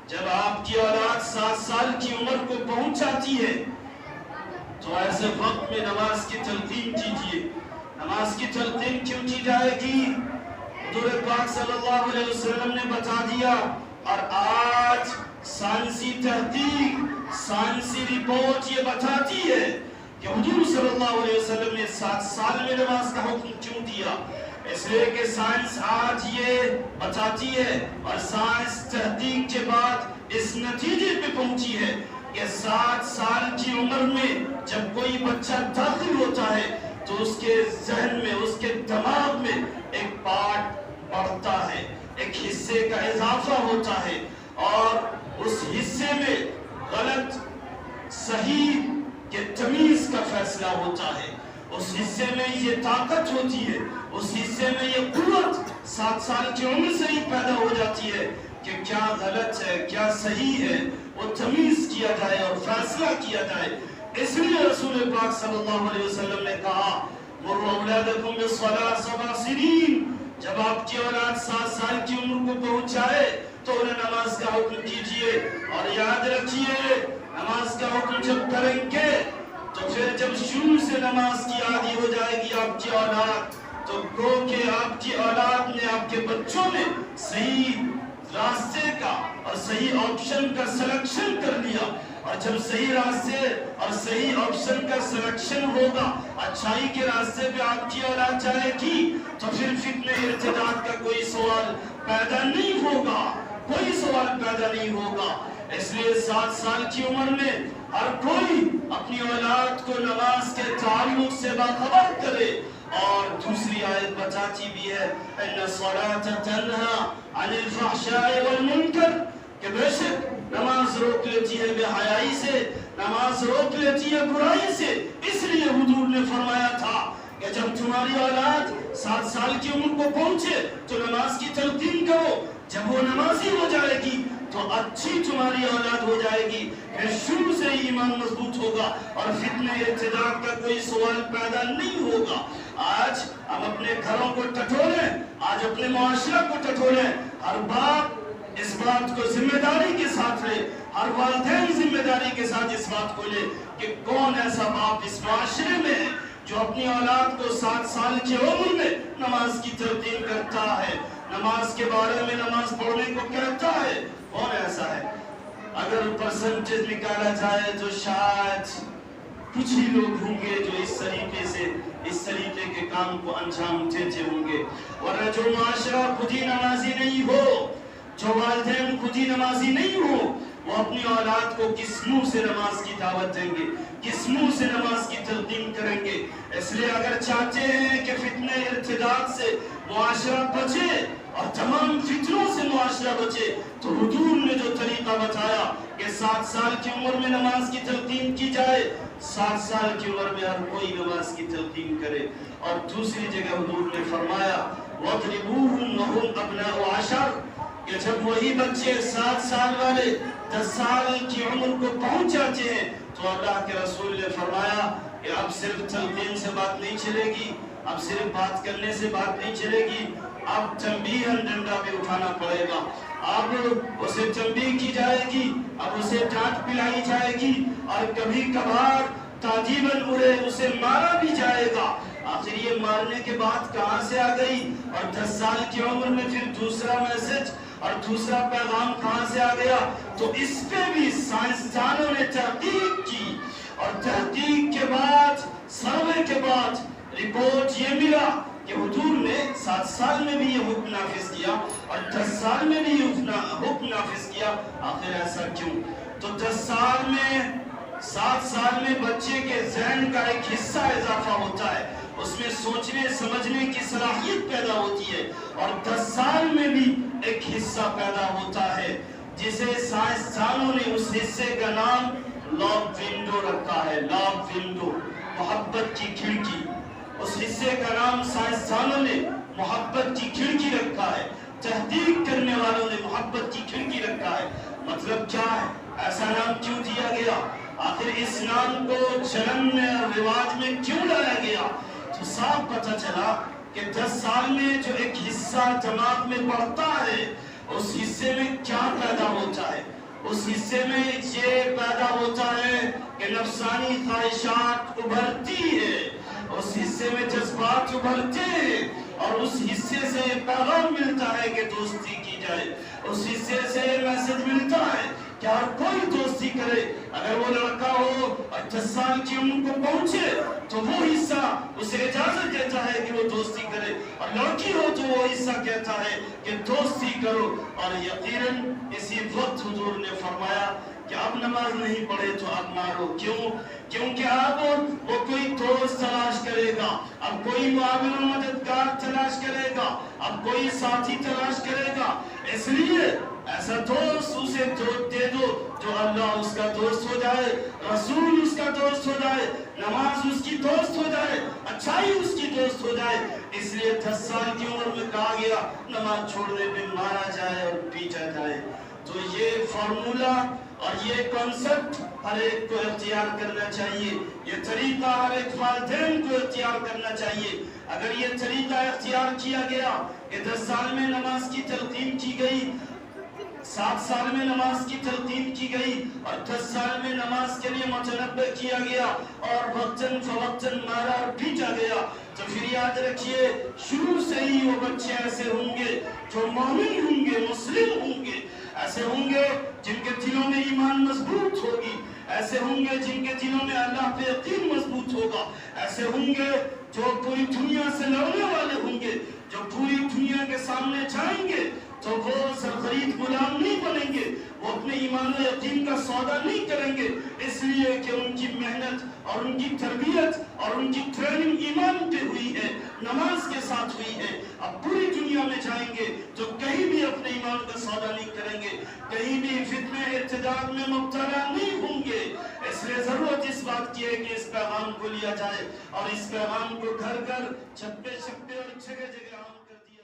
جب آپ کی اولاد 7 سال کی عمر کو پہنچ جاتی ہے تو ایسے وقت میں نماز کی تلقین کیجیے. نماز کی تلقین کیوں کی جائے گی؟ حضور پاک صلی اللہ علیہ وسلم نے بتا دیا. اور آج سائنسی تحقیق، سائنسی رپورٹ یہ بتاتی ہے کہ حضور صلی اللہ علیہ وسلم نے 7 سال میں نماز کا حکم کیوں دیا. اس لیے کہ سائنس آج یہ بتاتی ہے اور سائنس تحقیق کے بعد اس نتیجے پہ پہنچی ہے کہ 7 سال کی عمر میں جب کوئی بچہ داخل ہوتا ہے تو اس کے ذہن میں، اس کے دماغ میں ایک پارٹ بڑھتا ہے، ایک حصے کا اضافہ ہوتا ہے اور اس حصے میں غلط صحیح کے تمیز کا فیصلہ ہوتا ہے. اس حصے میں یہ طاقت ہوتی ہے، اس حصے میں یہ قوت 7 سال کی عمر سے ہی پیدا ہو جاتی ہے کہ کیا غلط ہے کیا صحیح ہے، وہ تمیز کیا جائے اور فیصلہ کیا جائے. اس لیے رسول پاک صلی اللہ علیہ وسلم نے کہا مُرُّوا أَوْلَادَكُمْ بِالصَّلَاةِ 7 سنین. جب آپ کی اولاد 7 سال کی عمر کو پہنچ جائے تو انہیں نماز کا حکم کیجئے. اور یاد رکھیے نماز کا حکم جب کریں گے تو پھر جب شروع سے نماز کی عادی ہو جائے گی آپ کی اولاد تو گو کہ آپ کی اولاد نے، آپ کے بچوں نے صحیح راستے کا اور صحیح آپشن کا سلیکشن کر لیا. اور جب صحیح راستے اور صحیح آپشن کا سلیکشن ہوگا، اچھائی کے راستے پہ آپ کی اولاد جائے گی تو پھر فتنہ ارتداد کا کوئی سوال پیدا نہیں ہوگا، کوئی سوال پیدا نہیں ہوگا. اس لیے 7 سال کی عمر میں ہر کوئی اپنی اولاد کو نماز کے تعلق سے باخبر کرے. اور دوسری آیت بتاتی بھی ہے ان الصلاة تنہی عن الفحشاء والمنکر کہ بے شک نماز روک لیتی ہے بے حیائی سے، نماز روک لیتی ہے برائی سے. اس لیے حضور نے فرمایا تھا کہ جب تمہاری اولاد 7 سال کی عمر کو پہنچے تو نماز کی تلقین کرو. جب وہ نمازی ہو جائے گی تو اچھی تمہاری اولاد ہو جائے گی، پھر شروع سے ایمان مضبوط ہوگا اور فتنہ ارتداد کا کوئی سوال پیدا نہیں ہوگا. آج ہم اپنے گھروں کو ٹٹولیں، آج اپنے معاشرہ کو ٹٹولیں. ہر باپ اس بات کو ذمہ داری کے ساتھ لے، ہر والدین ذمہ داری کے ساتھ اس بات کو لے کہ کون ایسا باپ اس معاشرے میں ہے جو اپنی اولاد کو 7 سال کی عمر میں نماز کی تلقین کرتا ہے، نماز کے بارے میں نماز پڑھنے کو کہتا ہے. کون ایسا ہے؟ اگر پرسنٹیج نکالا جائے تو شاید کچھ ہی لوگ ہوں گے جو اس طریقے کے کام کو انجام دیتے ہوں گے. ورنہ جو معاشرہ خود ہی نمازی نہیں ہو، جو والدین خود ہی نمازی نہیں ہو، وہ اپنی اولاد کو کس منہ سے نماز کی دعوت دیں گے، کس منہ سے نماز کی تلقین کریں گے. اس لیے اگر چاہتے ہیں کہ فتنہ ارتداد سے معاشرہ بچے اور تمام فتنوں سے معاشرہ بچے تو حضور نے جو طریقہ بتایا کہ 7 سال کی عمر میں نماز کی تلقین کی جائے، 7 سال کی عمر میں ہر کوئی نماز کی تلقین کرے. اور دوسری جگہ حضور نے فرمایا وَاضْرِبُوهُمْ وَهُمْ أَبْنَاءُ 10 کہ جب وہی بچے 7 سال والے 10 سال کی عمر کو پہنچ جاتے ہیں تو اللہ کے رسول نے فرمایا کہ اب صرف تلقین سے بات نہیں چلے گی، اب صرف بات کرنے سے بات نہیں چلے گی، اب تنبیہاً ڈنڈا بھی اٹھانا پڑے گا. اب اسے تنبیہ کی جائے گی، اب اسے ڈانٹ پلائی جائے گی اور کبھی کبھار تعجیباً اسے مارا بھی جائے گا. آخر یہ مارنے کے بعد کہاں سے آ گئی؟ اور 10 سال کی عمر میں پھر دوسرا میسج اور دوسرا پیغام کہاں سے آ گیا؟ تو اس پہ بھی سائنسدانوں نے تحقیق کی اور تحقیق کے بعد، سروے کے بعد رپورٹ یہ ملا کہ حضور نے 7 سال میں بھی یہ حکم نافذ کیا اور 10 سال میں بھی یہ حکم نافذ کیا. آخر ایسا کیوں؟ تو 10 سال میں 7 سال میں بچے کے ذہن کا ایک حصہ اضافہ ہوتا ہے، اس میں سوچنے سمجھنے کی صلاحیت پیدا ہوتی ہے. اور 10 سال میں بھی ایک حصہ پیدا ہوتا ہے جسے سائنسدانوں نے اس حصے کا نام لوب ونڈو رکھا ہے. لوب ونڈو، محبت کی کھڑکی. اس حصے کا نام سائنسدانوں نے محبت کی کھڑکی رکھا ہے. تحقیق کرنے والوں نے محبت کی کھڑکی رکھا ہے. مطلب کیا ہے؟ ایسا نام کیوں دیا گیا؟ آخر اس نام کو چلن میں اور رواج میں کیوں لایا گیا؟ تو صاف پتہ چلا کہ 10 سال میں جو ایک حصہ دماغ میں پڑتا ہے اس حصے میں کیا پیدا ہوتا ہے. اس حصے میں یہ پیدا ہوتا ہے کہ نفسانی خواہشات ابھرتی ہے، اس حصے میں جذبات ابھرتے ہیں، اور اس حصے سے پیغام ملتا ہے کہ دوستی کی جائے، اس حصے سے میسج ملتا ہے کہ ہر کوئی دوستی کرے۔ اگر وہ لڑکا ہو 10 سال کی عمر کو پہنچے تو وہ حصہ اسے اجازت دیتا ہے کہ وہ دوستی کرے، اور لڑکی ہو تو وہ حصہ کہتا ہے کہ دوستی کرو۔ اور یقیناً اسی وقت حضور نے فرمایا کہ اب نماز نہیں پڑھے تو اب مارو۔ کیوں؟ کیونکہ اب وہ کوئی دوست تلاش کرے گا، اب کوئی معاون و مددگار تلاش کرے گا، اب کوئی ساتھی تلاش کرے گا۔ اس لیے ایسا دوست اسے دے دو جو اللہ اس کا دوست ہو جائے، رسول اس کا دوست ہو جائے، نماز اس کی دوست ہو جائے، اچھائی اس کی دوست ہو جائے۔ اس لیے 10 سال کی عمر میں کہا گیا نماز چھوڑنے پہ مارا جائے اور پیٹا جائے۔ تو یہ فارمولا اور یہ کنسپٹ ہر ایک کو اختیار کرنا چاہیے، یہ طریقہ ہر ایک والدین کو اختیار کرنا چاہیے۔ اگر یہ طریقہ اختیار کیا گیا کہ 10 سال میں نماز کی تلقین کی گئی، 7 سال میں نماز کی تلقین کی گئی، اور 10 سال میں نماز کے لیے متنبہ کیا گیا اور وقتاً فوقتاً مارا اور پیٹا گیا، تو پھر یاد رکھیے شروع سے ہی وہ بچے ایسے ہوں گے جو مومن ہوں گے، مسلم ہوں گے، ایسے ہوں گے جن کے دلوں میں ایمان مضبوط ہوگی، ایسے ہوں گے جن کے دلوں میں اللہ پہ یقین مضبوط ہوگا، ایسے ہوں گے جو پوری دنیا سے لڑنے والے ہوں گے، جو پوری دنیا کے سامنے جائیں گے تو وہ سرخرید غلام نہیں بنیں گے، وہ اپنے ایمان و یقین کا سودا نہیں کریں گے، اس لیے کہ ان کی محنت اور ان کی تربیت اور ان کی ٹریننگ ایمان پہ ہوئی ہے، نماز کے ساتھ ہوئی ہے۔ اب پوری دنیا میں جائیں گے تو کہیں بھی اپنے ایمان کا سودا نہیں کریں گے، کہیں بھی فتنہ ارتداد میں مبتلا نہیں ہوں گے۔ اس لیے ضرورت اس بات کی ہے کہ اس پیغام کو لیا جائے اور اس پیغام کو گھر گھر، چھپے چھپے اور جگہ جگہ عام کر دیا